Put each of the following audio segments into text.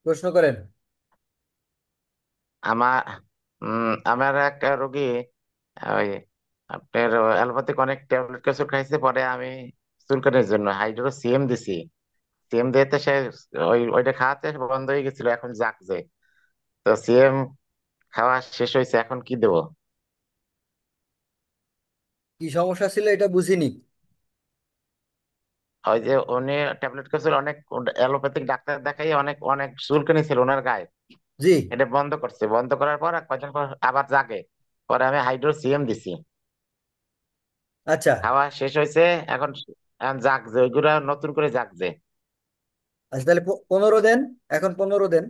প্রশ্ন করেন। আমার আমার এক রোগী ওই আপনার অ্যালোপ্যাথিক অনেক ট্যাবলেট কিছু খাইছে। পরে আমি চুলকানির জন্য হাইড্রো সিএম দিছি। সিএম দিতে সে ওইটা খাওয়াতে বন্ধ হয়ে গেছিল, এখন জাগছে। তো সিএম খাওয়া শেষ হয়েছে, এখন কি দেবো? কি সমস্যা ছিল এটা বুঝিনি। ওই যে উনি ট্যাবলেট কিছু অনেক অ্যালোপ্যাথিক ডাক্তার দেখাই অনেক অনেক চুলকানি ছিল ওনার গায়ে। জি। এটা বন্ধ করছে, বন্ধ করার পর কয়েকদিন পর আবার জাগে। পরে আমি হাইড্রো সিএম দিছি, আচ্ছা। খাওয়া শেষ হয়েছে। এখন এখন জাগছে, ওইগুলা নতুন করে জাগছে। আচ্ছা, তাহলে 15 দেন। এখন 15 দেন।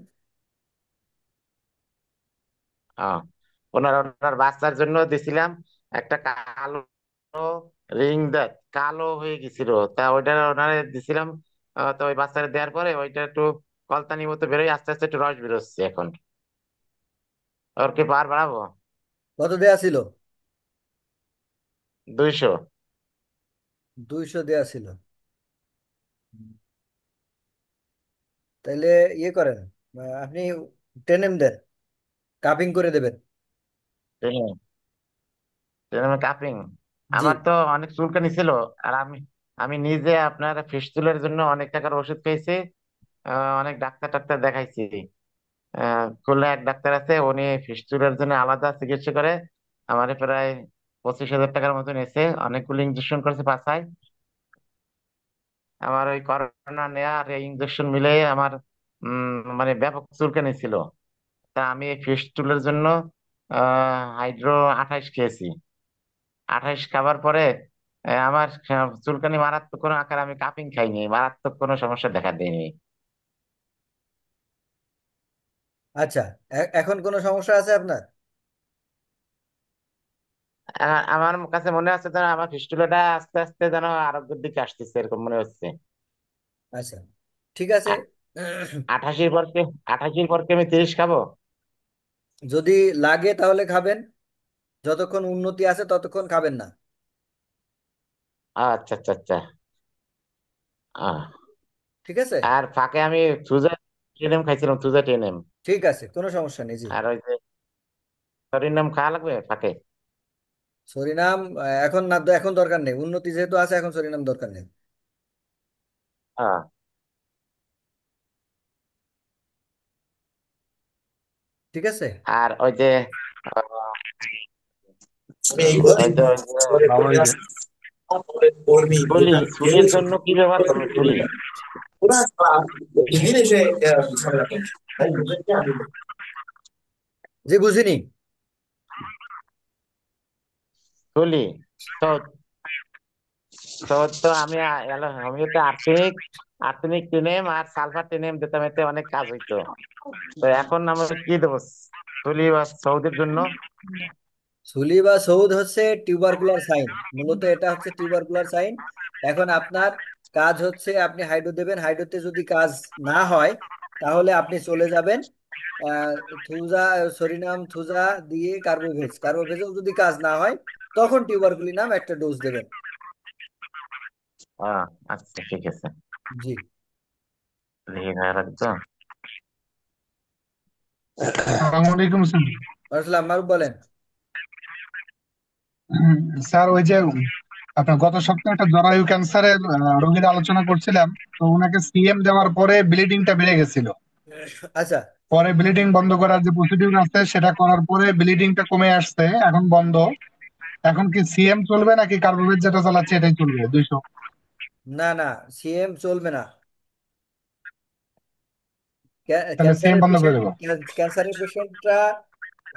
হ্যাঁ, ওনার ওনার বাচ্চার জন্য দিছিলাম একটা কালো রিং, দেখ কালো হয়ে গেছিল, তা ওইটা ওনারে দিছিলাম। তো ওই বাচ্চারা দেওয়ার পরে ওইটা একটু কলতানি মতো বেরোয়, আস্তে আস্তে একটু রস বেরোচ্ছে এখন। ওর কি পার বাড়াবো? কত দেয়া ছিল? 200। 200 দেয়া ছিল। তাইলে ইয়ে করেন। আপনি টেনেম দেন, কাপিং করে দেবেন। কাপিং। জি। আমার তো অনেক চুলকানি ছিল। আর আমি আমি নিজে আপনার ফিস্টুলার জন্য অনেক টাকার ওষুধ খেয়েছি। অনেক ডাক্তার টাক্তার দেখাইছি। খুলনা এক ডাক্তার আছে, উনি ফিস্টুলার জন্য আলাদা চিকিৎসা করে। আমার প্রায় 25,000 টাকার মতো নিয়েছে, অনেকগুলো ইঞ্জেকশন করেছে পাছায়। আমার ওই করোনা নেয়া আর এই ইঞ্জেকশন মিলে আমার মানে ব্যাপক চুলকানি ছিল। তা আমি এই ফিস্টুলার জন্য হাইড্রো 28 খেয়েছি। 28 খাবার পরে আমার চুলকানি মারাত্মক কোনো আকার, আমি কাপিং খাইনি, মারাত্মক কোনো সমস্যা দেখা দেয়নি। আচ্ছা, এখন কোনো সমস্যা আছে আপনার? আমার কাছে মনে হচ্ছে যেন আমার ফিস্টুলাটা আস্তে আস্তে যেন আরোগ্যের দিকে আসতেছে, এরকম মনে হচ্ছে। আচ্ছা, ঠিক আছে। 28-এর পর কি 28-এর পর কি আমি 30 খাবো? যদি লাগে তাহলে খাবেন, যতক্ষণ উন্নতি আছে ততক্ষণ খাবেন না। আচ্ছা আচ্ছা আচ্ছা। আহ, ঠিক আছে। আর ফাঁকে আমি চুজা টেনেম খাইছিলাম, চুজা টেনেম। ঠিক আছে, কোনো সমস্যা নেই। জি। আর ওই যে নাম খাওয়া লাগবে ফাঁকে। সরিনাম এখন না, এখন দরকার নেই, উন্নতি যেহেতু আছে এখন সরিনাম দরকার নেই। হ্যাঁ। ঠিক আছে। আর ওই যে আহ, আমি এই কদিন ওই যে করে বাবা, পড়ে ওই যে আসছি। তারপরে কর্মী চুলি যেটা কেউ চুলির ছিল, জন্য কি ব্যবহার কেউ করবো? চুলি ওরা এখানে এসে ঝামেলা করছে। তাই ওদেরকে আমি জি বুঝিনি। চুলি তো তো তো আমি হোমিওতে আর্সেনিক আর্সেনিক টেনেম আর সালফার টেনেম দিতাম, এতে অনেক কাজ হইতো। তো এখন আমরা কি দেবো চুলি বা সৌদির জন্য? সুলি বা সৌদ হচ্ছে টিউবারকুলার সাইন, মূলত এটা হচ্ছে টিউবারকুলার সাইন। এখন আপনার কাজ হচ্ছে আপনি হাইড্রো দেবেন, হাইড্রোতে যদি কাজ না হয় তাহলে আপনি চলে যাবেন আহ, থুজা, সরিনাম থুজা দিয়ে কার্বোভেজ, কার্বোভেজও যদি কাজ না হয় তখন টিউবারকুলিনাম একটা ডোজ দেবেন। আহ আচ্ছা ঠিক আছে। জি। লিখে রাখতো। আসসালামু আলাইকুম স্যার। আসসালাম, মারুফ বলেন। স্যার ওই যে আপনার গত সপ্তাহে একটা জরায়ু ক্যান্সারের রোগীর আলোচনা করছিলাম। তো ওনাকে সিএম দেওয়ার পরে ব্লিডিংটা বেড়ে গেছিল। আচ্ছা। পরে ব্লিডিং বন্ধ করার যে প্রসিডিউর আছে সেটা করার পরে ব্লিডিংটা কমে আসছে, এখন বন্ধ। এখন কি সিএম চলবে নাকি কার্বোভেট যেটা চালাচ্ছে এটাই চলবে 200? না না, সিএম চলবে না। তাহলে সিএম ক্যান্সারের বন্ধ করে পেশেন্ট, দেবো? ক্যান্সারের পেশেন্টরা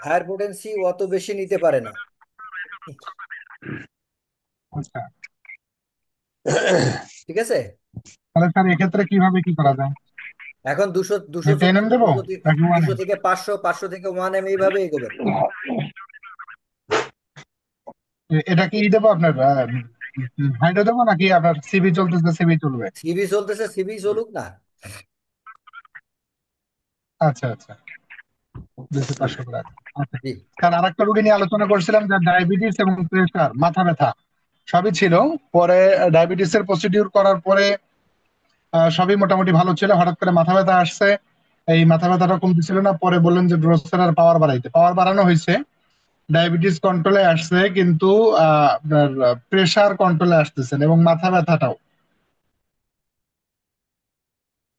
হায়ার পোটেন্সি অত বেশি নিতে পারে না। আচ্ছা। ঠিক আছে। তাহলে স্যার এক্ষেত্রে কিভাবে কি করা যায়? এখন 200 200 টেনএম চলতেছে, দেবো 200 নাকি 1M? থেকে 500, 500 থেকে 1M, এইভাবে এগোবেন। এটা কি দেবো আপনার হাইড্রো দেবো নাকি আপনার সিবি চলতেছে সিবি চলবে? সিবি চলতেছে, সিবি চলুক না। আচ্ছা আচ্ছা, 200 500 করে আছে। আচ্ছা। জি। স্যার আরেকটা রোগী নিয়ে আলোচনা করছিলাম, যার ডায়াবেটিস এবং প্রেশার, মাথা ব্যথা সবই ছিল। পরে ডায়াবেটিস এর প্রসিডিউর করার পরে সবই মোটামুটি ভালো ছিল, হঠাৎ করে মাথা ব্যথা আসছে। এই মাথা ব্যথাটা কমতেছিল না, পরে বললেন যে ড্রোসেরার পাওয়ার বাড়াইতে, পাওয়ার বাড়ানো হয়েছে, ডায়াবেটিস কন্ট্রোলে আসছে, কিন্তু আপনার প্রেসার কন্ট্রোলে আসতেছেন এবং মাথা ব্যথাটাও।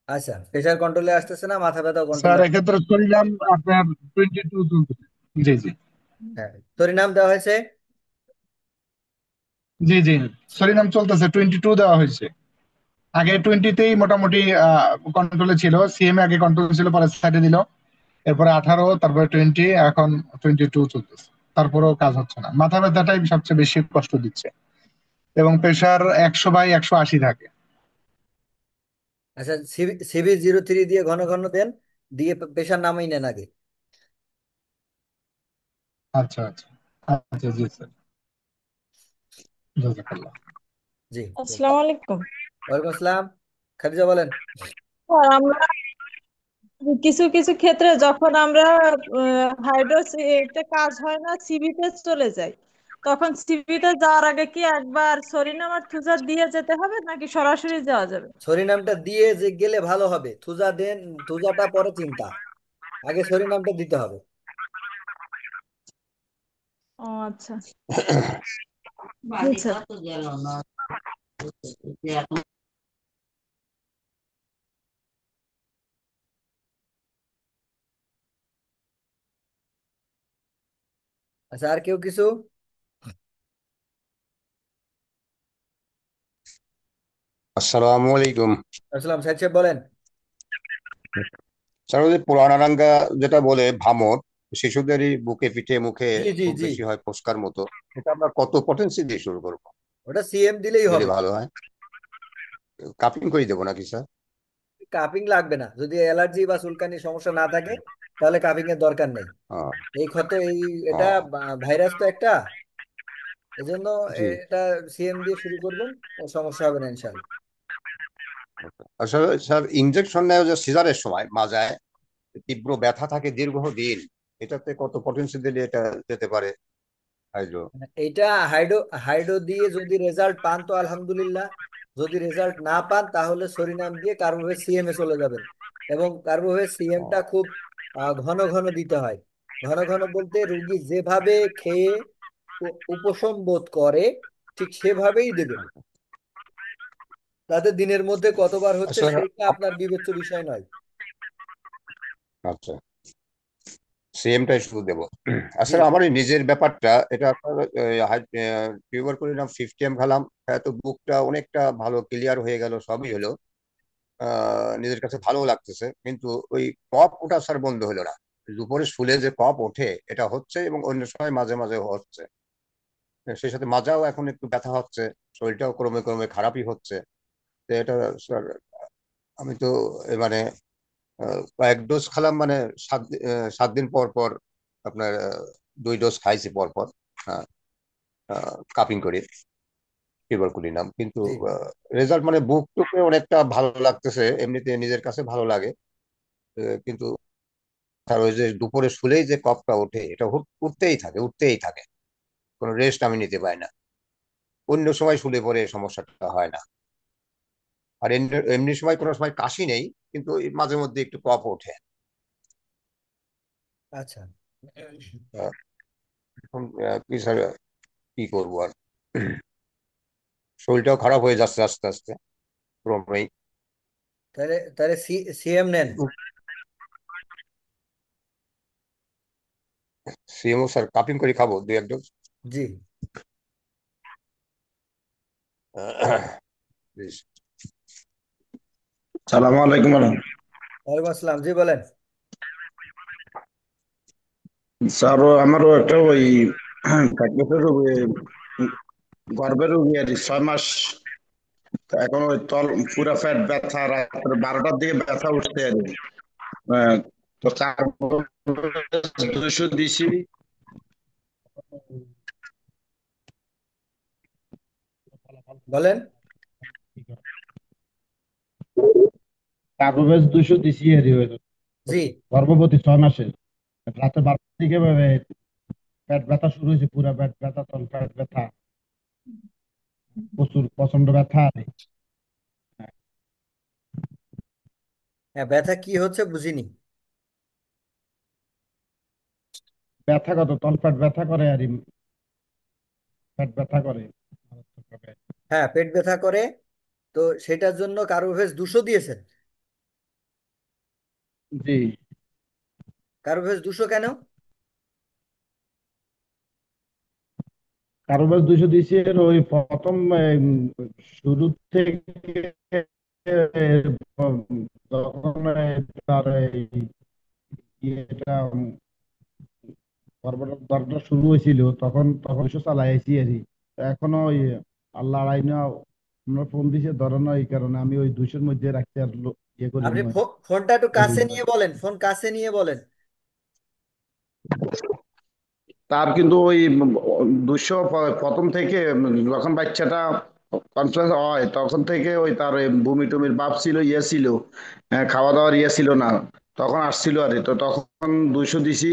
আচ্ছা, প্রেশার কন্ট্রোলে আসতেছে না, মাথা ব্যথাও স্যার কন্ট্রোলে আসছে। এক্ষেত্রে সরিনাম আপনার 22 চলতেছে। জি জি। হ্যাঁ, সরিনাম দেওয়া হয়েছে। জি জি, সরিনাম চলতেছে, 22 দেওয়া হয়েছে। আগে 20তেই মোটামুটি কন্ট্রোলে ছিল, সিএমএ আগে কন্ট্রোল ছিল, পরে সাইডে দিল, এরপরে 18, তারপরে 20, এখন 22 চলতেছে। তারপরেও কাজ হচ্ছে না, মাথা ব্যথাটাই সবচেয়ে বেশি কষ্ট দিচ্ছে, এবং প্রেসার 100/180 থাকে। আচ্ছা, CV03 দিয়ে ঘন ঘন দেন, দিয়ে প্রেশার নামাই নেন আগে। আচ্ছা আচ্ছা। আচ্ছা জি স্যার, জাজাকাল্লাহ। জি। আসসালামু আলাইকুম। ওয়ালাইকুম আসসালাম। খাদিজা বলেন। স্যার, আমরা কিছু কিছু ক্ষেত্রে যখন আমরা হাইড্রোসিতে কাজ হয় না, সিবিতে চলে যাই, তখন সিবিতে যাওয়ার আগে কি একবার সরিনাম আর থুজার দিয়ে যেতে হবে নাকি সরাসরি যাওয়া যাবে? সরিনামটা দিয়ে যে গেলে ভালো হবে, থুজা দেন, থুজাটা পরে চিন্তা, আগে সরিনামটা দিতে হবে। ও আচ্ছা। জি স্যার। আচ্ছা, আর কেউ কিছু? আসসালামু আলাইকুম। আসসালাম, সাহেব সাহেব বলেন। স্যার, ওই যে পুরানারাঙ্গা যেটা বলে ভামর, শিশুদেরই বুকে পিঠে মুখে জি জি খুব জি। বেশি হয় ফোস্কার মতো, এটা আমরা কত পটেন্সি দিয়ে শুরু করবো ওটা সিএম দিলেই দিলে হবে। ভালো হয়? কাপিং করে দেবো নাকি স্যার? কাপিং লাগবে না, যদি অ্যালার্জি বা চুলকানির সমস্যা না থাকে তাহলে কাপিং এর দরকার নেই। আহ, এই ক্ষত এই এটা আহ, ভাইরাস তো একটা, এজন্য জি। এটা সিএম দিয়ে শুরু করবেন, ও সমস্যা হবে না ইনশাল্লাহ। আসলে স্যার, ইনজেকশন নেয় যে সিজারের সময় মাজায় তীব্র ব্যথা থাকে দীর্ঘদিন, এটাতে কত পটেন্সি দিলে এটা যেতে পারে হাইড্রো? এইটা হাইড্রো হাইড্রো দিয়ে যদি রেজাল্ট পান তো আলহামদুলিল্লাহ, যদি রেজাল্ট না পান তাহলে সরিনাম দিয়ে কার্বোভেট সিএম এ চলে যাবেন। এবং কার্বোভেট সিএমটা খুব ঘন ঘন দিতে হয়। ঘন ঘন বলতে রুগী যেভাবে খেয়ে উপশম বোধ করে ঠিক সেভাবেই দেবেন। তাতে দিনের মধ্যে কতবার হচ্ছে আসলে সেইটা আপনার বিবেচ্য বিষয় নয়। আচ্ছা, সেমটাই শুধু দেবো। জি। আসলে আমার এই নিজের ব্যাপারটা, এটা আপনার টিউবার করে নাম 50 খেলাম, তো বুকটা অনেকটা ভালো ক্লিয়ার হয়ে গেল, সবই হলো, নিজের কাছে ভালো লাগতেছে, কিন্তু ওই কফ ওঠা স্যার বন্ধ হলো না। দুপুরে শুলে যে কফ ওঠে এটা হচ্ছে, এবং অন্য সময় মাঝে মাঝে হচ্ছে, সেই সাথে মাজাও এখন একটু ব্যথা হচ্ছে, শরীরটাও ক্রমে ক্রমে খারাপই হচ্ছে। তো এটা স্যার, আমি তো মানে কয়েক ডোজ খেলাম, মানে 7 দিন পর পর আপনার 2 ডোজ খাইছি পর পর, হ্যাঁ, কাপিং করে টিউবারকুলিনাম, কিন্তু জি। রেজাল্ট মানে বুক টুকে অনেকটা ভালো লাগতেছে, এমনিতে নিজের কাছে ভালো লাগে। কিন্তু তার ওই যে দুপুরে শুলেই যে কফটা ওঠে, এটা উঠতেই থাকে উঠতেই থাকে, কোনো রেস্ট আমি নিতে পারি না। অন্য সময় শুলে পরে এই সমস্যাটা হয় না। আর এমনি এমনি সময় কোনো সময় কাশি নেই, কিন্তু এই মাঝে মধ্যে একটু কফ ওঠে। আচ্ছা। আহ, এখন কি স্যার, কি করবো আর? শরীরটাও খারাপ হয়ে যাচ্ছে আস্তে আস্তে ক্রমেই। তাহলে তাহলে সিএম নেন। সিএমও স্যার কাপিং করে খাবো 2-1 ডোজ? জি। প্লিজ। সালাম আলাইকুম ম্যাডাম। ওয়ালাইকুম আসসালাম, জি বলেন। স্যার, আমারও একটা ওই প্যাকেটের গর্ভের রোগী আর কি, 6 মাস। তো এখন ওই তল পুরা পেট ব্যথা, রাত্রে 12টার দিকে ব্যথা উঠছে আর কি। আহ, তো 200 দিছি। বলেন। কাগজ 200 দিছি আর কি, জি। গর্ভবতী 6 মাসে। রাতে 12টার দিকে পেট ব্যথা শুরু হয়েছে, পুরা পেট ব্যথা, তল পেট ব্যথা, প্রচুর প্রচন্ড ব্যথা আর কি। হ্যাঁ, ব্যথা কি হচ্ছে বুঝিনি। ব্যথা কত তলপেট ব্যথা করে আর পেট ব্যথা করে মারাত্মকভাবে। হ্যাঁ, পেট ব্যথা করে। তো সেটার জন্য কার্বোভেজ 200 দিয়েছেন। জি। কার্বোভেজ 200 কেন? কার্বোভেজ 200 দিয়েছি এর ওই প্রথম শুরু থেকে যখন তার ইয়েটা দরটা শুরু হয়েছিল তখন তখন সে চালাইছি আর কি। তো এখনো ওই আল্লাহ আড়াই না আমরা ফোন দিছে ধরে না, এই কারণে আমি ওই 200-র মধ্যে রাখতে আর ইয়ে করি আপনি না। ফোনটা একটু ধরি কাছে না। নিয়ে বলেন, ফোন কাছে নিয়ে বলেন। তার কিন্তু ওই 200 প্রথম থেকে যখন বাচ্চাটা কনফারেন্স হয় তখন থেকে ওই তার ওই বমি টমির ভাব ছিল, ইয়ে ছিল, খাওয়া দাওয়ার ইয়ে ছিল না, তখন আসছিল আর কি। তো তখন 200 দিছি।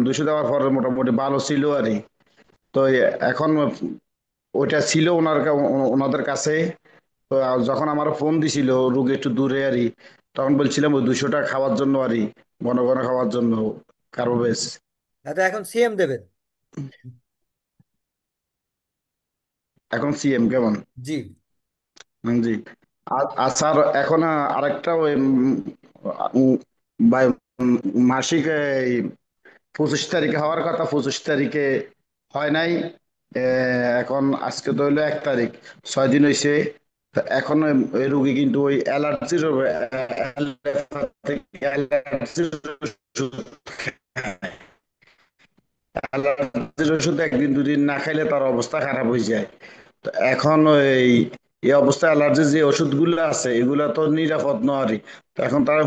200 দেওয়ার পরে মোটামুটি ভালো ছিল আর কি। তো এখন ওইটা ছিল ওনাদের কাছে। তো যখন আমার ফোন দিছিল রোগী একটু দূরে আর কি, তখন বলছিলাম ওই 200টা খাওয়ার জন্য আর কি, ঘন ঘন খাওয়ার জন্য কার্বোবেজ। আচ্ছা, এখন সিএম দেবেন। এখন সিএম কেমন? জি। জি। আর স্যার এখন আরেকটা ওই উম, বাই- মাসিক এই 25 তারিখে হওয়ার কথা, 25 তারিখে হয় নাই। এখন আজকে তো হইলো 1 তারিখ, 6 দিন হয়েছে। এখন ওই রুগী কিন্তু ওই অ্যালার্জির অ্যালার্জির ওষুধ একদিন দুদিন না খাইলে তার অবস্থা খারাপ হয়ে যায়। তো এখন ওই এই অবস্থায় অ্যালার্জির যে ওষুধগুলো আছে এগুলা তো নিরাপদ নয়। তো এখন তারা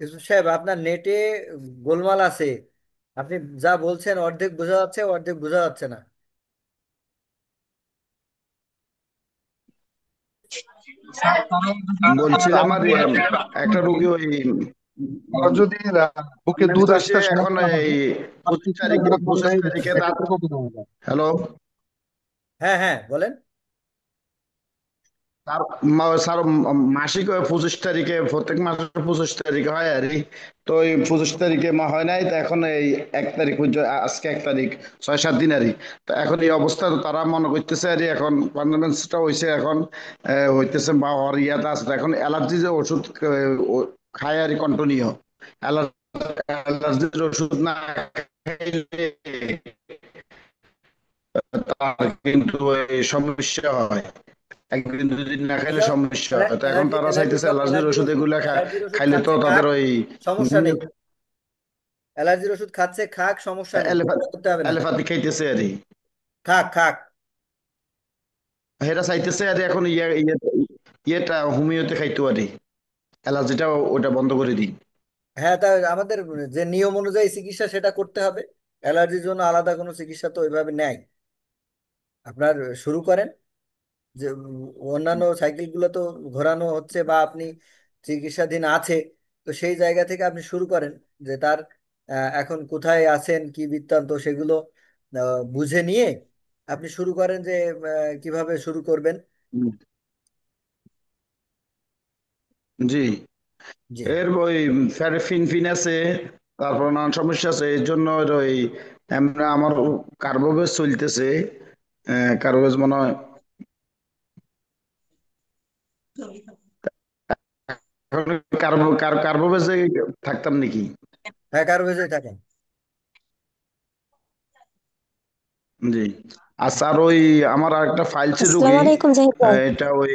ইউসুফ সাহেব, আপনার নেটে গোলমাল আছে। আপনি যা বলছেন অর্ধেক বোঝা যাচ্ছে, অর্ধেক বোঝা যাচ্ছে না। বলছিলাম আর একটা রুগী ওই আর যদি বুকে দুধ তো সে আসতে এখন সমস্যা এই হয় আর পঁচিশ কিছুটা তারিখে ঘাত বন্ধ পঁচিশ হয়ে যায় তারিখে দাঁত। সেক্ষেত্রে কত দেওয়া যায়? হ্যালো। হ্যাঁ, হ্যাঁ, বলেন। স্যার স্যার মাসিক ওই 25 তারিখে, প্রত্যেক মাসের 25 তারিখে হয় আর কি। তো ওই 25 তারিখে হয় নাই, তো এখন এই 1 তারিখ পর্যন্ত, আজকে 1 তারিখ, 6-7 দিন আর কি। তো এখন এই অবস্থা তো তারা মনে করতেছে আর কি, এখন কনভেন্সটা হয়েছে এখন, হইতেছে বা ওর ইয়াটা আছে। তো এখন অ্যালার্জি যে ওষুধ খায় আর কন্টিনিউ, অ্যালার্জির ওষুধ না খাইলে তার কিন্তু এই সমস্যা হয়, একদিন দুদিন না খাইলে আচ্ছা, সমস্যা হয়। তো এখন তারা চাইতেছে অ্যালার্জির অ্যালার্জির ওষুধ ওষুধ, এগুলা অ্যালার্জির ওষুধ খাইলে তো খাচ্ছে তাদের খাক, ওই সমস্যা নেই। অ্যালার্জির ওষুধ খাচ্ছে খাক, সমস্যা নেই, চিন্তা করতে হবে না। অ্যালোপ্যাথি খাইতেছে আর কি। খাক খাক। হেরা চাইতেছে আর এখন ইয়েটা হোমিওতে খাইতো আর কি, অ্যালার্জিটা ওটা বন্ধ করে দিই। হ্যাঁ, তা আমাদের যে নিয়ম অনুযায়ী চিকিৎসা সেটা করতে হবে। অ্যালার্জির জন্য আলাদা কোনো চিকিৎসা তো ওইভাবে নেয়। আপনার শুরু করেন, যে অন্যান্য সাইকেলগুলো তো ঘোরানো হচ্ছে বা আপনি চিকিৎসাধীন আছে। তো সেই জায়গা থেকে আপনি শুরু করেন, যে তার এখন কোথায় আছেন, কি বৃত্তান্ত, সেগুলো বুঝে নিয়ে আপনি শুরু করেন যে কিভাবে শুরু করবেন। হুম। জি। জি। এর ওই ফিন আছে, তারপর নানান সমস্যা আছে, এর জন্য ওই এমনি আমার কার্বোভেজ চলতেছে। কার্বোভেজ মনে হয় কার্বোভেজে থাকতাম নাকি? হ্যাঁ, কারো ভেজেই থাকেন। জি। আর স্যার ওই আমার আরেকটা ফাইলসের আসসালামু রুগী, আলাইকুম জাহিদ ভাই। এটা ওই,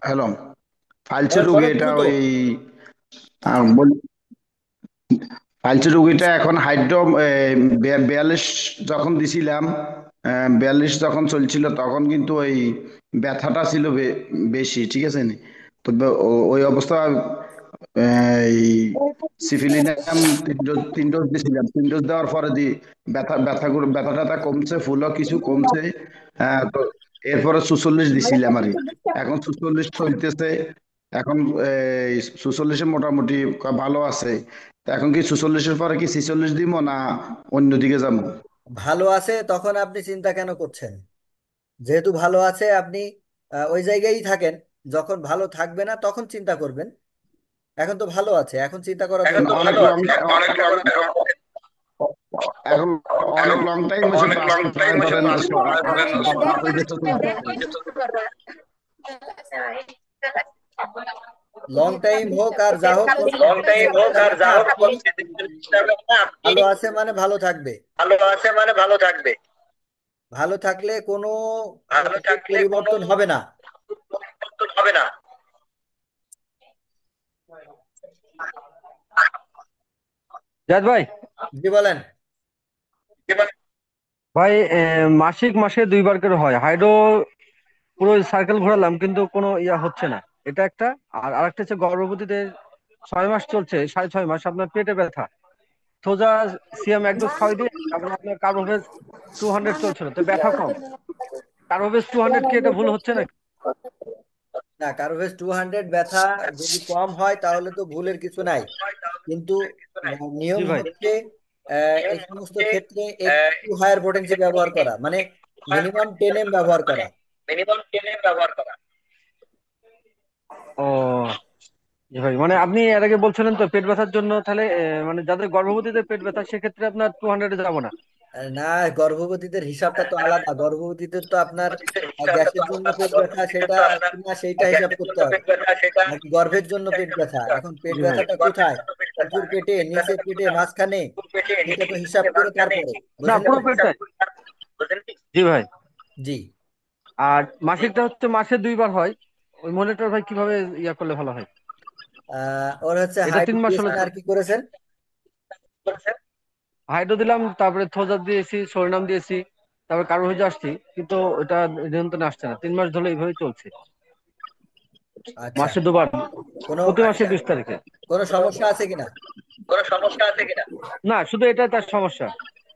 হ্যালো, ফাইলসের বলেন রুগী বলেন এটা দ্রুত। ওই ফাইলসের রুগীটা এখন হাইড্রো 42 যখন দিছিলাম, 42 যখন চলছিল তখন কিন্তু ওই ব্যথাটা ছিল বেশি, ঠিক আছে নি? তো ওই অবস্থা এই সিফিলিনাম 3 ডোজ দিছিলাম, 3 ডোজ দেওয়ার পরে ব্যথাটা কমছে, ফুলও কিছু কমছে। তো এরপরে 44 দিছিলাম আর কি। এখন 44 চলতেছে। এখন এই 44 মোটামুটি ভালো আছে। তা এখন কি 44-এর পরে কি 46 দিব না অন্যদিকে যাবো? ভালো আছে, তখন আপনি চিন্তা কেন করছেন? যেহেতু ভালো আছে, আপনি ওই জায়গায়ই থাকেন। যখন ভালো থাকবে না তখন চিন্তা করবেন। এখন তো ভালো আছে, এখন চিন্তা করা এখন দরকার নেই। অনেক লং এখন অনেক লং টাইম হয়েছে পাস ধরেন আর 5 বছর চলতেছে। লং টাইম হোক আর যা হোক, কোনো লং টাইম নির্দিষ্ট হোক বিষয় আর হবে যা না। হোক, আপনি কোনো নির্দিষ্ট বিষয় হবে না। আপনি ভালো আছে মানে ভালো থাকবে। ভালো আছে মানে ভালো থাকবে। ভালো থাকলে কোনো ভালো থাকলে কোনো পরিবর্তন হবে না। পরিবর্তন হবে না। জাহিদ ভাই, জি বলেন। ভাই মাসিক মাসে 2বার করে হয় হাইড্রো, পুরো সার্কেল ঘোরালাম কিন্তু কোনো ইয়া হচ্ছে না, এটা একটা। আর আরেকটা হচ্ছে গর্ভবতীতে 6 মাস চলছে, 6.5 মাস আপনার পেটে ব্যথা, সোজা সিএম এক ডোজ খাওয়াই দিয়ে তারপর আপনার কার্বোভেজ 200 চলছিল, তো ব্যথা কম। কার্বোভেজ 200 কি এটা ভুল হচ্ছে নাকি? না, কার্ভেজ 200 ব্যথা যদি কম হয় তাহলে তো ভুলের কিছু নাই, কিন্তু জি নিয়ম ভাই। হচ্ছে এই সমস্ত ক্ষেত্রে একটু হায়ার পোটেন্সি ব্যবহার করা, মানে মিনিমাম 10 এম ব্যবহার করা। মিনিমাম 10 ব্যবহার করা। ও জি ভাই, মানে আপনি এর আগে বলছিলেন তো পেট ব্যথার জন্য, তাহলে মানে যাদের গর্ভবতীদের পেট ব্যথা সেক্ষেত্রে আপনার 200 যাব না। না, গর্ভবতীদের হিসাবটা তো আলাদা। গর্ভবতীদের তো আপনার হিসাবটা তো গ্যাসের জন্য আলাদা। পেট ব্যথা গর্ভবতীদের সেটা তো আপনার কিনা সেইটা হিসাব গ্যাসের করতে জন্য হবে, পেট ব্যথা সেটা নাকি গর্ভের জন্য পেট ব্যথা। এখন পেট জি ভাই। ব্যথাটা গর্ভের কোথায়, জন্য পেট ব্যথা। উপর পেটে, পেট নিচের ব্যথাটা পেটে, কোথায়? মাঝখানে, পেটে, এটা নিচে তো হিসাব পেটে, করে মাঝখানে, তারপরে। না, বুঝলেন পুরো কি? পেটটাই। বুঝলেন কি? জি ভাই। জি। আর মাসিকটা হচ্ছে মাসে 2বার হয়, ওই মনিটর ভাই কিভাবে ইয়া করলে ভালো হয়? ওর হচ্ছে এটা হাইড্রো 3 মাস হলো দিয়েছেন তো। আর কি করেছেন? হাইড্রো দিলাম, তারপরে থোজা দিয়েছি, সরিনাম দিয়েছি, তারপরে কারো হয়ে আসছি, কিন্তু এটা নিয়ন্ত্রণে আসছে না। 3 মাস ধরে এইভাবে চলছে, আচ্ছা। মাসে 2বার, কোনো প্রতি মাসে 20 তারিখে। কোনো সমস্যা আছে কিনা? কোনো সমস্যা আছে কিনা? না, শুধু এটা তার সমস্যা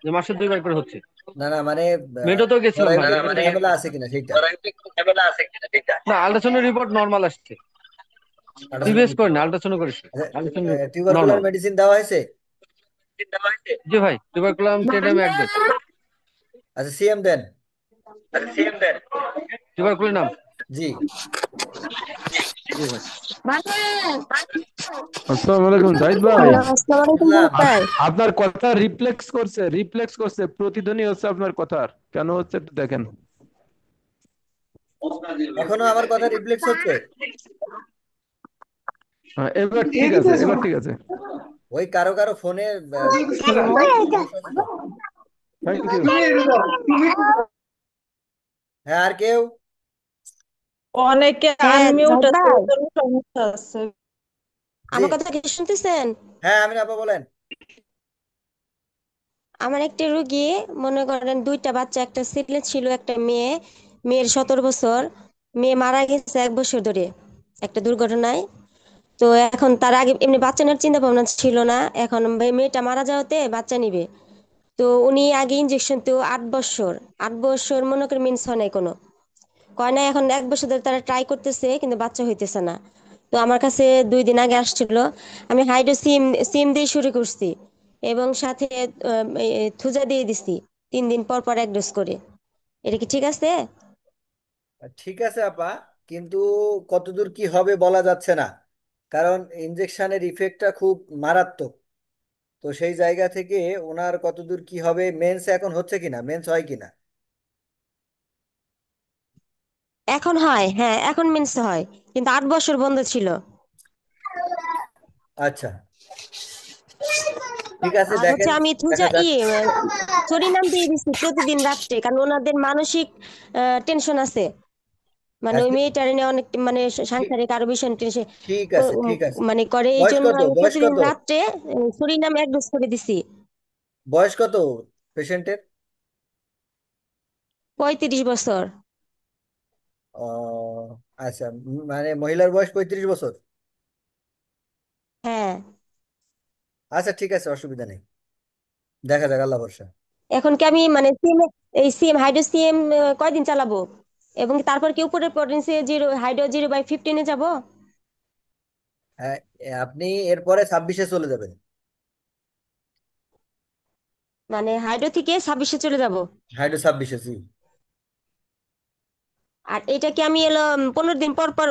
যে মাসে 2বার করে হচ্ছে। না না, মানে মেটোতেও গেছিলাম ভাই। জরায়ুতে কোনো ঝামেলা আছে কিনা সেইটা। জরায়ুতে কোনো ঝামেলা আছে কিনা সেটা। না, আল্ট্রাসাউন্ডের রিপোর্ট নর্মাল আসছে। আল্ট্রাসাউন্ড? টিভিএস করে না, আল্ট্রাসাউন্ড করেছে। আচ্ছা, আল্ট্রাসাউন্ড টিউবারকুলার নর্মাল। মেডিসিন দেওয়া হয়েছে? দেওয়া হয়েছে। জি ভাই, 2বার করলাম 10 এক ডোজ। আচ্ছা, সিএম দেন। আচ্ছা, সিএম দেন। 2বার করলাম। জি। জি ভাই। আসসালামু আলাইকুম জাহিদ ভাই। হ্যালো, আসসালামু আলাইকুম বুঝলাম। ভাই। আপনার কথা রিফ্লেক্স করছে, প্রতিধ্বনি হচ্ছে আপনার কথার, কেন হচ্ছে একটু দেখেন। এখনো আমার কথা রিফ্লেক্স হচ্ছে? হ্যাঁ, এবার ঠিক আছে, এবার ঠিক আছে। ওই কারো কারো ফোনে সমস্যা ছিল। Thank you. হ্যাঁ, আর কেউ? অনেকে হ্যাঁ আনমিউট জাহিদ আছে, ভাই, ওদের সমস্যা আছে। জি। আমার কথা কি শুনতেছেন? হ্যাঁ, আমি আপা বলেন। আমার একটা রুগী, মনে করেন 2টা বাচ্চা, একটা ছেলে ছিল একটা মেয়ে। মেয়ের 17 বছর, মেয়ে মারা গেছে 1 বছর ধরে একটা দুর্ঘটনায়। তো এখন তার আগে এমনি বাচ্চা নেওয়ার চিন্তা ভাবনা ছিল না, এখন মেয়েটা মারা যাওয়াতে বাচ্চা নিবে। তো উনি আগে ইঞ্জেকশন তো 8 বছর, 8 বছর মনে করেন মিন্স হয় নাই কোনো, কয় না। এখন 1 বছর ধরে তারা ট্রাই করতেছে কিন্তু বাচ্চা হইতেছে না। তো আমার কাছে 2 দিন আগে আসছিল। আমি হাইড্রো সিম সিম দিয়ে শুরু করছি এবং সাথে থুজা দিয়ে দিছি 3 দিন পর পর 1 ডোজ করে। এটা কি ঠিক আছে? ঠিক আছে আপা, কিন্তু কতদূর কি হবে বলা যাচ্ছে না, কারণ ইনজেকশনের ইফেক্টটা খুব মারাত্মক। তো সেই জায়গা থেকে ওনার কতদূর কি হবে, মেন্স এখন হচ্ছে কিনা, মেন্স হয় কিনা। এখন হয়, হ্যাঁ এখন মিন্স হয়, কিন্তু 8 বছর বন্ধ ছিল। আচ্ছা, ঠিক আছে, আর হচ্ছে দেখেন, আমি দেখা থুজা যাক। সরিনাম দিয়ে দিচ্ছি প্রতিদিন রাত্রে, কারণ ওনাদের মানসিক টেনশন আছে। মানে ওই আচ্ছা, মেয়েটারে নিয়ে অনেক মানে ঠিক সাংসারিক আরো ভীষণ টেনশন ঠিক আছে, ঠিক আছে। মানে করে, এই বয়স জন্য কত, আমি বয়স প্রতিদিন কত? রাত্রে সরিনাম 1 ডোজ করে দিছি। বয়স কত পেশেন্টের? 35 বছর। ও আচ্ছা, মানে মহিলার বয়স 35 বছর। হ্যাঁ। আচ্ছা, ঠিক আছে, অসুবিধা নেই, দেখা যাক, আল্লাহ ভরসা। এখন কি আমি মানে সিম, এই সিম হাইড্রো সিম কয়দিন চালাবো, এবং তারপর কি উপরে পটেন্সি জিরো হাইড্রো 0/15 যাব? হ্যাঁ, আপনি এরপরে 26-এ চলে যাবেন। মানে হাইড্রো থেকে 26-এ চলে যাব? হাইড্রো 26-এ, জি। আর এটা কি আমি 15 দিন পর পর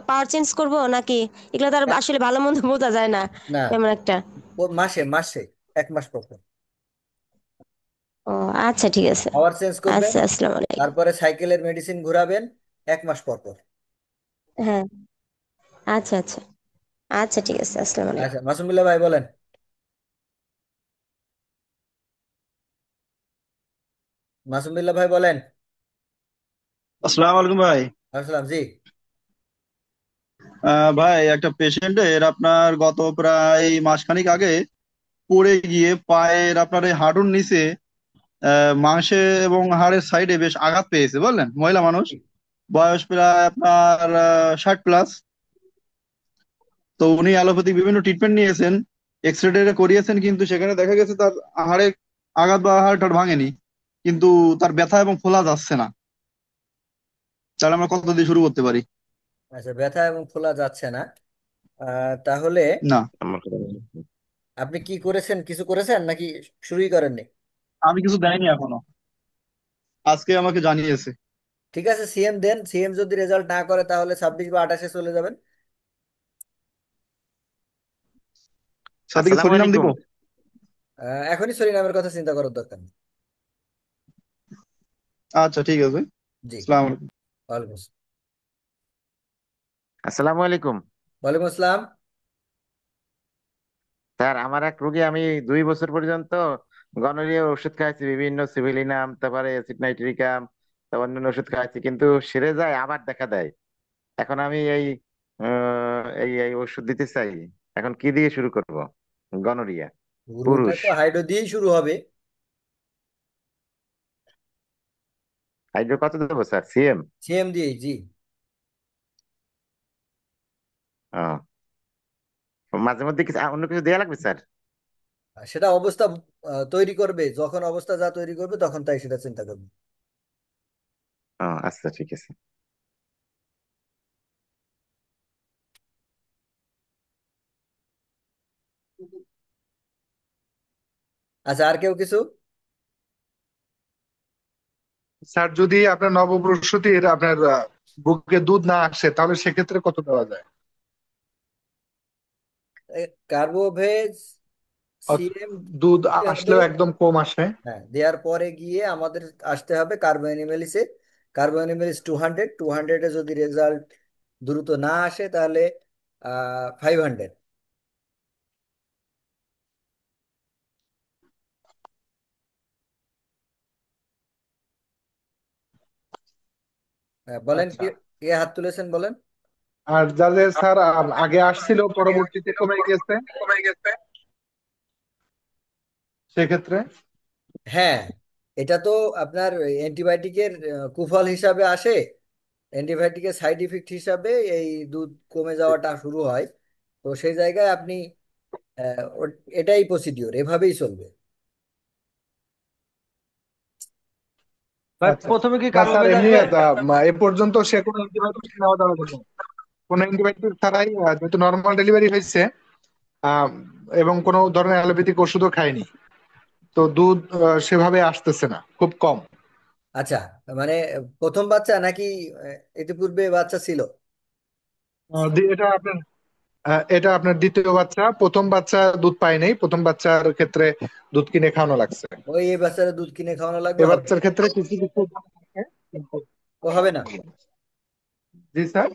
পাওয়ার চেঞ্জ করব নাকি? এগুলো তো আর আসলে ভালো মন্দ বোঝা যায় না না, তেমন একটা। ও মাসে মাসে 1 মাস পর পর ও আচ্ছা, ঠিক আছে। পাওয়ার চেঞ্জ করবেন। আচ্ছা, আসসালামু আলাইকুম। তারপরে সাইকেলের মেডিসিন ঘোরাবেন 1 মাস পর পর। হ্যাঁ, আচ্ছা আচ্ছা। আচ্ছা, ঠিক আছে, আসসালামু আচ্ছা, আলাইকুম। মাসুমুল্লাহ ভাই বলেন। মাসুমুল্লাহ ভাই বলেন। আসসালামু আলাইকুম ভাই। আসসালাম জি। ভাই একটা পেশেন্টের আপনার গত প্রায় মাসখানেক আগে পড়ে গিয়ে পায়ের আপনার এই হাঁটুর নিচে মাংসে এবং হাড়ের সাইডে বেশ আঘাত পেয়েছে, বললেন মহিলা মানুষ, বয়স প্রায় আপনার 60+। তো উনি অ্যালোপ্যাথিক বিভিন্ন ট্রিটমেন্ট নিয়েছেন, এক্সরে করিয়েছেন, কিন্তু সেখানে দেখা গেছে তার হাড়ে আঘাত বা হাড় টাড় ভাঙেনি, কিন্তু তার ব্যথা এবং ফোলা যাচ্ছে না। তাহলে আমরা কত দিয়ে শুরু করতে পারি? আচ্ছা, ব্যথা এবং ফোলা যাচ্ছে না। তাহলে না, আমার কথা আপনি কি করেছেন, কিছু করেছেন নাকি শুরুই করেননি? আমি কিছু দেয়নি এখনো, আজকে আমাকে জানিয়েছে। ঠিক আছে, সিএম দেন। সিএম যদি রেজাল্ট না করে তাহলে 26 বা 28-এ চলে যাবেন। সাথে কি আসসালামু সরিনাম দিব? আলাইকুম। এখনই সরিনামের কথা চিন্তা করার দরকার নেই। আচ্ছা, ঠিক আছে। জি। আসসালামু আলাইকুম। ওয়ালাইকুম আসসালাম। আসসালামু আলাইকুম। ওয়ালাইকুম আসসালাম। স্যার, আমার এক রোগী, আমি 2 বছর পর্যন্ত গনোরিয়ার ওষুধ খাইছি, বিভিন্ন সিভিলিনাম, তারপরে অ্যাসিড নাইট্রিকাম, তারপর অন্যান্য ওষুধ খাইছি, কিন্তু সেরে যায় আবার দেখা দেয়। এখন আমি এই এই ওষুধ দিতে চাই। এখন কি দিয়ে শুরু করব? গনোরিয়া শুরুটা পুরুষ। তো হাইড্রো দিয়েই শুরু হবে। হাইড্রো কত দেবো স্যার? সিএম? সিএম দিয়েই, জি। মাঝে মধ্যে কিছু অন্য কিছু দেওয়া লাগবে স্যার? আর সেটা অবস্থা তৈরি করবে, যখন অবস্থা যা তৈরি করবে তখন তাই সেটা চিন্তা করবে। আচ্ছা, ঠিক আছে। আচ্ছা, আর কেউ কিছু? স্যার যদি আপনার নবপ্রসূতির আপনার বুকে দুধ না আসে তাহলে সেক্ষেত্রে কত দেওয়া যায়? কার্বোভেজ অথ- সিএম দুধ দিতে হবে। আসলেও একদম কম আসে। হ্যাঁ, দেওয়ার পরে গিয়ে আমাদের আসতে হবে কার্বো অ্যানিমেলিসে। কার্বো অ্যানিমেলিস 200, 200-এ যদি রেজাল্ট দ্রুত না আসে তাহলে 500। বলেন, আচ্ছা। কি কে হাত তুলেছেন বলেন। আর যাদের স্যার আগে আসছিল পরবর্তীতে কমে গেছে সেক্ষেত্রে? হ্যাঁ, এটা তো আপনার অ্যান্টিবায়োটিকের কুফল হিসাবে আসে। অ্যান্টিবায়োটিকের সাইড ইফেক্ট হিসাবে এই দুধ কমে যাওয়াটা শুরু হয়। তো সেই জায়গায় আপনি এটাই প্রসিডিওর, এভাবেই চলবে। ভাই আচ্ছা। প্রথমে কি না স্যার, কার্বোভেজ এমনি আসবে? এ পর্যন্ত সে কোনো অ্যান্টিবায়োটিক নেওয়া দেওয়া যাবে না। কোনো অ্যান্টিবায়োটিক ছাড়াই যেহেতু নর্মাল ডেলিভারি হয়েছে, আহ, এবং কোনো ধরনের অ্যালোপ্যাথিক ওষুধও খায়নি, তো দুধ সেভাবে আসতেছে না, খুব কম। আচ্ছা, মানে প্রথম বাচ্চা নাকি ইতিপূর্বে বাচ্চা ছিল? এটা আপনার এটা আপনার দ্বিতীয় বাচ্চা। প্রথম বাচ্চা দুধ পায় নাই, প্রথম বাচ্চার ক্ষেত্রে দুধ কিনে খাওয়ানো লাগছে। ওই এই বাচ্চারা দুধ কিনে খাওয়ানো এ লাগবে, হবে বাচ্চার ক্ষেত্রে কিছু কিছু থাকে, কিন্তু ও হবে না, জি স্যার,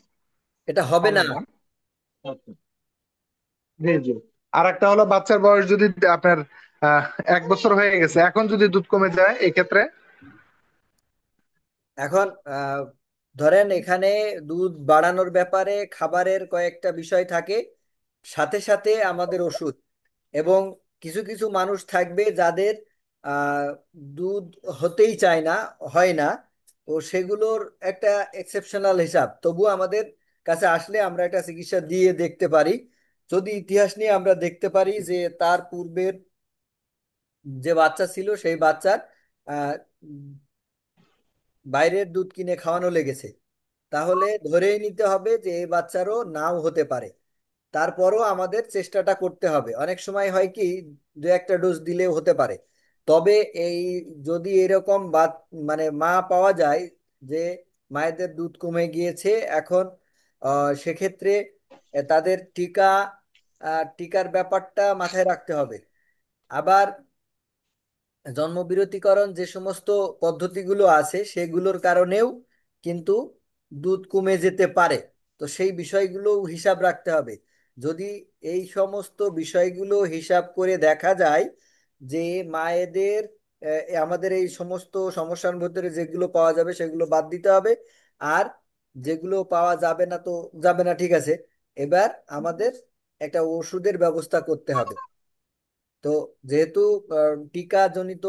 এটা হবে হবে না। না। জি জি। আর একটা হলো বাচ্চার বয়স যদি আপনার আহ 1 বছর হয়ে গেছে, এখন যদি দুধ কমে যায় এক্ষেত্রে? এখন ধরেন এখানে দুধ বাড়ানোর ব্যাপারে খাবারের কয়েকটা বিষয় থাকে, সাথে সাথে আমাদের ওষুধ, এবং কিছু কিছু মানুষ থাকবে যাদের আহ, দুধ হতেই চায় না, হয় না। তো সেগুলোর একটা এক্সেপশনাল হিসাব, তবু আমাদের কাছে আসলে আমরা একটা চিকিৎসা দিয়ে দেখতে পারি। যদি ইতিহাস নিয়ে আমরা দেখতে পারি যে তার পূর্বের যে বাচ্চা ছিল সেই বাচ্চার আহ, বাইরের দুধ কিনে খাওয়ানো লেগেছে, তাহলে ধরেই নিতে হবে যে এই বাচ্চারও নাও হতে পারে। তারপরও আমাদের চেষ্টাটা করতে হবে। অনেক সময় হয় কি, 2-1টা ডোজ দিলেও হতে পারে। তবে এই যদি এরকম মানে মা পাওয়া যায় যে মায়েদের দুধ কমে গিয়েছে এখন সেক্ষেত্রে তাদের টিকার ব্যাপারটা মাথায় রাখতে হবে। আবার জন্মবিরতীকরণ যে সমস্ত পদ্ধতিগুলো আছে সেগুলোর কারণেও কিন্তু দুধ কমে যেতে পারে। তো সেই বিষয়গুলো হিসাব রাখতে হবে। যদি এই সমস্ত বিষয়গুলো হিসাব করে দেখা যায় যে মায়েদের আমাদের এই সমস্ত সমস্যার ভিতরে যেগুলো পাওয়া যাবে সেগুলো বাদ দিতে হবে, আর যেগুলো পাওয়া যাবে না তো যাবে না, ঠিক আছে। এবার আমাদের একটা ওষুধের ব্যবস্থা করতে হবে। তো যেহেতু টিকা জনিত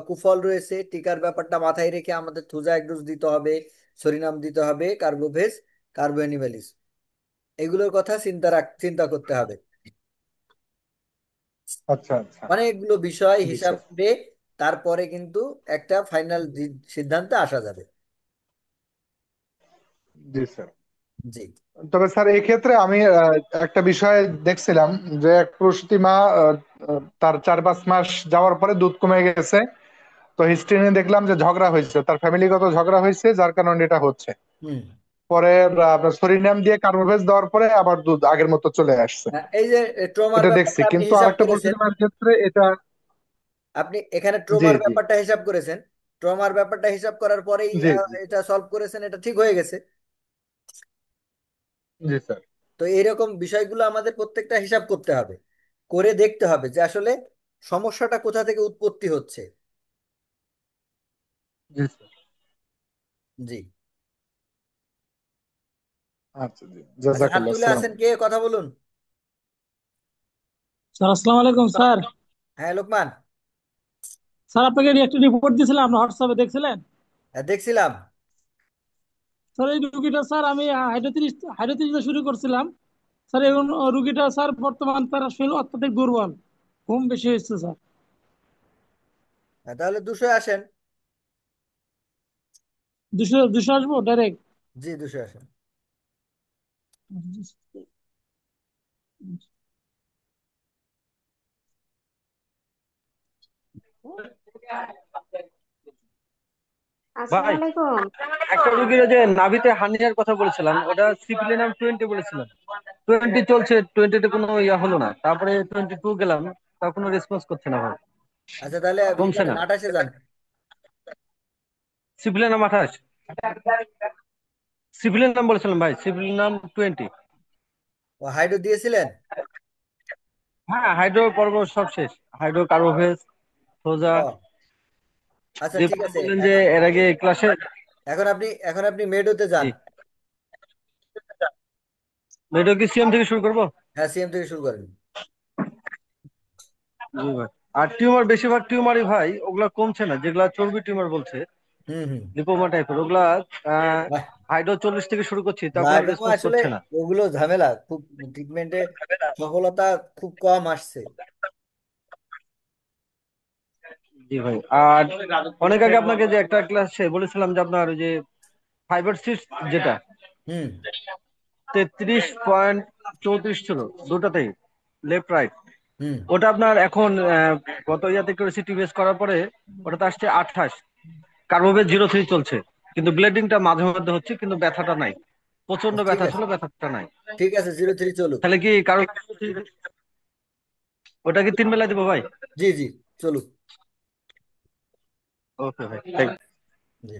কুফল রয়েছে, টিকার ব্যাপারটা মাথায় রেখে আমাদের থুজা এক ডোজ দিতে হবে, সরিনাম দিতে হবে, কার্বোভেজ, কার্বোঅ্যানিমালিস, এগুলোর কথা চিন্তা করতে হবে। আচ্ছা আচ্ছা। অনেকগুলো বিষয় জি হিসাব স্যার। করে তারপরে কিন্তু একটা ফাইনাল সিদ্ধান্তে আসা যাবে। জি স্যার। জি। তবে স্যার এই ক্ষেত্রে আমি একটা বিষয় দেখছিলাম যে এক প্রসূতি মা তার 4-5 মাস যাওয়ার পরে দুধ কমে গেছে। তো হিস্ট্রি নিয়ে দেখলাম যে ঝগড়া হয়েছে, তার ফ্যামিলিগত ঝগড়া হয়েছে, যার কারণে এটা হচ্ছে। হুম। পরে আপনার সরিনাম দিয়ে কার্বোভেজ দেওয়ার পরে আবার দুধ আগের মতো চলে আসছে। এই যে ট্রমার এটা দেখছি, ব্যাপারটা আপনি কিন্তু হিসাব আরেকটা করেছেন, প্রসূতি মায়ের ক্ষেত্রে এটা। আপনি এখানে জি ট্রমার জি ব্যাপারটা হিসাব করেছেন, ট্রমার ব্যাপারটা হিসাব করার পরেই জি জি এটা সলভ করেছেন, এটা ঠিক হয়ে গেছে। জি স্যার। তো এইরকম বিষয়গুলো আমাদের প্রত্যেকটা হিসাব করতে হবে, করে দেখতে হবে যে আসলে সমস্যাটা কোথা থেকে উৎপত্তি হচ্ছে। জি স্যার। জি। আচ্ছা জি, আচ্ছা, হাত জাজাকাল্লাহ, তুলে আসসালাম। আছেন কে, কথা বলুন। স্যার আসসালামু আলাইকুম স্যার। হ্যাঁ লোকমান। স্যার আপনাকে একটা রিপোর্ট দিয়েছিলাম, আপনি হোয়াটসঅ্যাপে দেখছিলেন? হ্যাঁ, দেখছিলাম। স্যার এই রুগীটা স্যার আমি হাইড্রোথিরিস শুরু করছিলাম। স্যার এখন রুগীটা স্যার বর্তমান তার শরীর অত্যাধিক দুর্বল, ঘুম বেশি হচ্ছে স্যার। হ্যাঁ, তাহলে 200 আসেন। 200 আসবো ডাইরেক্ট? জি, 200 আসেন। ভাই, আসসালামু আলাইকুম। একটা রুগীর যে নাভিতে হার্নিয়ার কথা বলেছিলাম, ওটা সিপ্লিনাম 20 বলেছিলাম। 20 চলছে, 20-তে কোনো ইয়া হলো না, তারপরে 22 গেলাম, তা কোনো রেসপন্স করছে না ভাই, আচ্ছা, তাহলে কমছে যান না। 28-এ যান। সিপ্লিনাম 28, সিপ্লিনাম বলেছিলাম ভাই, সিপ্লিনাম 20। ও হাইড্রো দিয়েছিলেন? হ্যাঁ, হাইড্রো পর্ব সব শেষ, হাইড্রো কার্বোভেজ, সোজা, ও আচ্ছা, ঠিক যেগুলো আছে। বললেন যে এর আগে ক্লাসে। এখন আপনি মেডোতে জি, যান। এটা কি সিএম থেকে শুরু করবো? হ্যাঁ, সিএম থেকে শুরু করেন। জি ভাই। আর টিউমার, বেশিরভাগ টিউমারই ভাই ওগুলা কমছে না, যেগুলা চর্বি টিউমার বলছে, হুম হুম। লিপোমা টাইপের, ওগুলা আহ বাহ, হাইড্রো 40 থেকে শুরু করছি, তা কোনো লাইডোমা রেসপন্স আসলে করছে না। ওগুলো ঝামেলা খুব, ট্রিটমেন্টে সফলতা খুব কম আসছে। জি ভাই। আর অনেক আগে আপনাকে যে একটা ক্লাসে বলেছিলাম যে আপনার ওই যে ফাইবার সিক্স যেটা হুম 33.34 ছিল দুটাতেই, লেফট রাইট, হুম। ওটা আপনার এখন গত ইয়াতে করেছি টিভিএস করার পরে ওটাতে আসছে 28। কার্বোভেজ 0.3 চলছে, কিন্তু ব্লিডিংটা মাঝে মধ্যে হচ্ছে, কিন্তু ব্যথাটা নাই। প্রচন্ড ঠিক ব্যথা আছে, ছিল, ব্যথাটা নাই। ঠিক আছে, 03 চলুক। তাহলে কি কারো, ওটা কি 3 বেলা দিব ভাই? জি জি, চলুক। ওকে ভাই, থ্যাংক জি।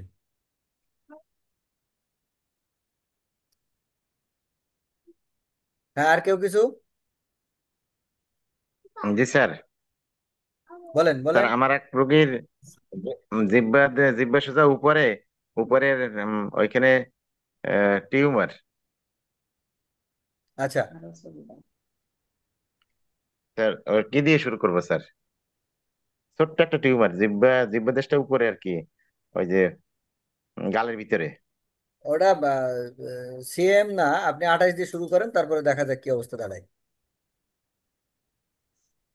হ্যাঁ, আর কেউ কিছু জি স্যার। বলেন স্যার বলেন। আমার এক রোগীর জিব্বা জিব্বা সোজা উপরে, উপরের ওইখানে টিউমার। আচ্ছা, স্যার ওর কি দিয়ে শুরু করবো স্যার? ছোট্ট একটা টিউমার, জিব্বা জিব্বা দেশটা উপরে আর কি, ওই যে গালের ভিতরে। ওটা সিএম না, আপনি 28 দিয়ে শুরু করেন, তারপরে দেখা যাক কি অবস্থা দাঁড়ায়।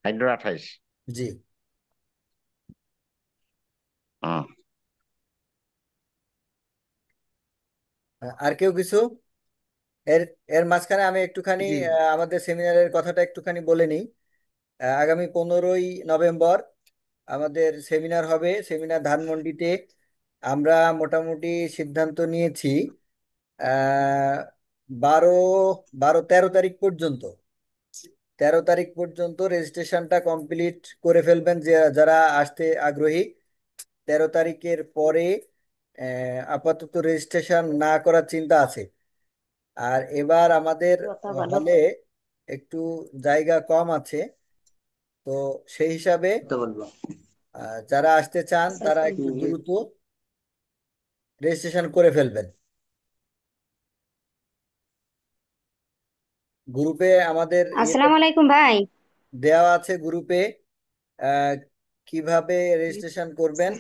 হাইড্রো 28। জি। হুম। আর কেউ কিছু? এর এর মাঝখানে আমি একটুখানি জি। আমাদের সেমিনারের কথাটা একটুখানি বলে নিই। আগামী 15ই নভেম্বর আমাদের সেমিনার হবে, সেমিনার ধানমন্ডিতে আমরা মোটামুটি সিদ্ধান্ত নিয়েছি 12 13 তারিখ পর্যন্ত, 13 তারিখ পর্যন্ত রেজিস্ট্রেশনটা কমপ্লিট করে ফেলবেন যে যারা আসতে আগ্রহী। 13 তারিখের পরে আপাতত রেজিস্ট্রেশন না করার চিন্তা আছে। আর এবার আমাদের হলে একটু জায়গা কম আছে, তো সেই হিসাবে যারা আসতে চান তারা একটু দ্রুত রেজিস্ট্রেশন করে ফেলবেন। গ্রুপে আমাদের আসসালামু আলাইকুম ভাই। দেওয়া আছে গ্রুপে আহ, কিভাবে রেজিস্ট্রেশন করবেন।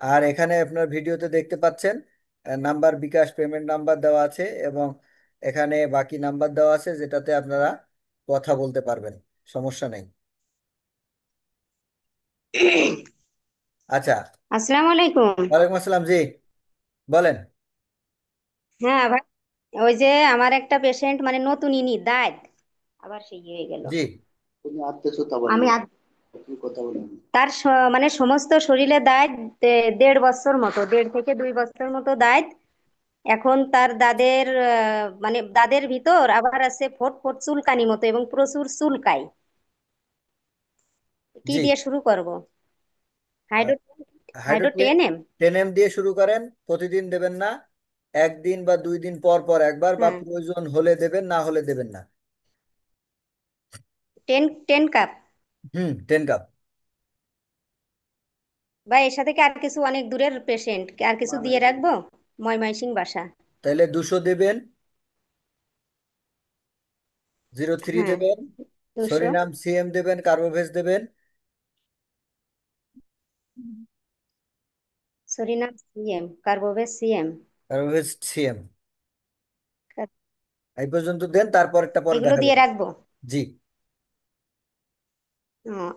আর এখানে আপনার ভিডিওতে দেখতে পাচ্ছেন নাম্বার, বিকাশ পেমেন্ট নাম্বার দেওয়া আছে, এবং এখানে বাকি নাম্বার দেওয়া আছে যেটাতে আপনারা কথা বলতে পারবেন, সমস্যা নেই। আচ্ছা, আসসালামু আলাইকুম। ওয়ালাইকুম আসসালাম, জি বলেন। হ্যাঁ ভাই, ওই যে আমার একটা পেশেন্ট মানে নতুন ইনি দাঁত আবার সেই হয়ে গেল। জি, আমি তার মানে সমস্ত শরীরে দাঁত 1.5 বছর মতো, 1.5 থেকে 2 বছর মতো দাঁত। এখন তার দাদের মানে দাদের ভিতর আবার আছে ফোট ফোট চুলকানি মতো এবং প্রচুর চুলকায়। কি জি। দিয়ে শুরু করব? হাইড্রো হাইড্রো হাইড্রোটে 10 এম? 10 ml দিয়ে শুরু করেন, প্রতিদিন দেবেন না, 1 দিন বা 2 দিন পর পর একবার, বা হ্যাঁ, প্রয়োজন হলে দেবেন, না হলে দেবেন না। 10 কাপ। 10 কাপ। বা এর সাথে কি আর কিছু, অনেক দূরের পেশেন্ট, আর কিছু দিয়ে রাখবো? ময়মনসিং বাসা। তাহলে 200 দেবেন, 03 হ্যাঁ, দেবেন, 200। সরিনাম সিএম দেবেন, কার্বোভেজ দেবেন। Psorinum CM, Carbo veg CM. Carbo veg CM এই পর্যন্ত দেন, তারপরটা পরে এগুলো দেখা দিয়ে যাবে। রাখবো। জি।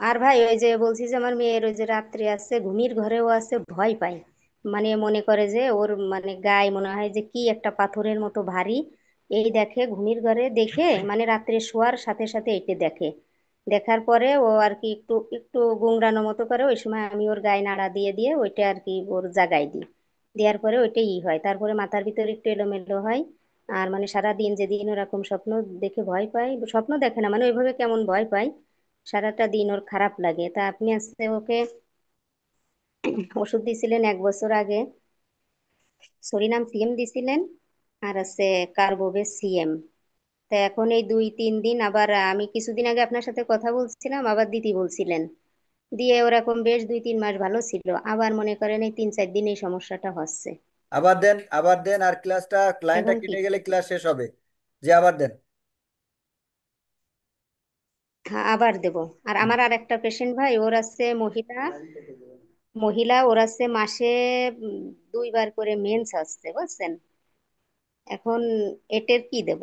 আর ভাই ওই যে বলছি যে আমার মেয়ের ওই যে রাত্রে আছে ঘুমির ঘরেও আছে, ভয় পায়। মানে মনে করে যে ওর মানে গায়ে মনে হয় যে কি একটা পাথরের মতো ভারী। এই দেখে ঘুমির ঘরে দেখে মানে রাত্রে শোয়ার সাথে সাথে এটে দেখে। দেখার পরে ও আর কি একটু একটু গুংরানো মতো করে, ওই সময় আমি ওর গায়ে নাড়া দিয়ে দিয়ে ওইটা আর কি ওর জাগাই দিই। দেওয়ার পরে ওইটা হয়, তারপরে মাথার ভিতরে একটু এলোমেলো হয়। আর মানে সারাদিন যেদিন ওরকম স্বপ্ন দেখে ভয় পায়, স্বপ্ন দেখে না মানে ওইভাবে কেমন ভয় পায়, সারাটা দিন ওর খারাপ লাগে। তা আপনি আজকে ওকে ওষুধ দিছিলেন 1 বছর আগে, সরিনাম সিএম দিছিলেন, আর আছে কার্বোভেজ সিএম। তা এখন এই 2-3 দিন আবার আমি কিছুদিন আগে আপনার সাথে কথা বলছিলাম, আবার দিতে বলছিলেন। দিয়ে ওরকম বেশ 2-3 মাস ভালো ছিল, আবার মনে করেন এই 3-4 দিন এই সমস্যাটা হচ্ছে। আবার দেন, আবার দেন, আর ক্লাসটা লাইনটা এখন কি? কেটে গেলে ক্লাস শেষ হবে। জি, আবার দেন। হ্যাঁ, আবার দেব। আর আমার আর একটা পেশেন্ট ভাই, ওর আছে মহিলা, ওর আছে মাসে 2বার করে মেন্স আসছে, বুঝছেন? এখন এটের কি দেব?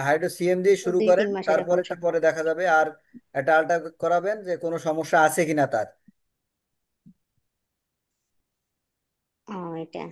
হাইড্রো সিএম দিয়ে ও শুরু দুই করেন, তিন মাসের এখন তারপরেটা পরে দেখা যাবে। আর এটা আলটা করাবেন যে কোনো সমস্যা আছে কিনা তার। ও এটা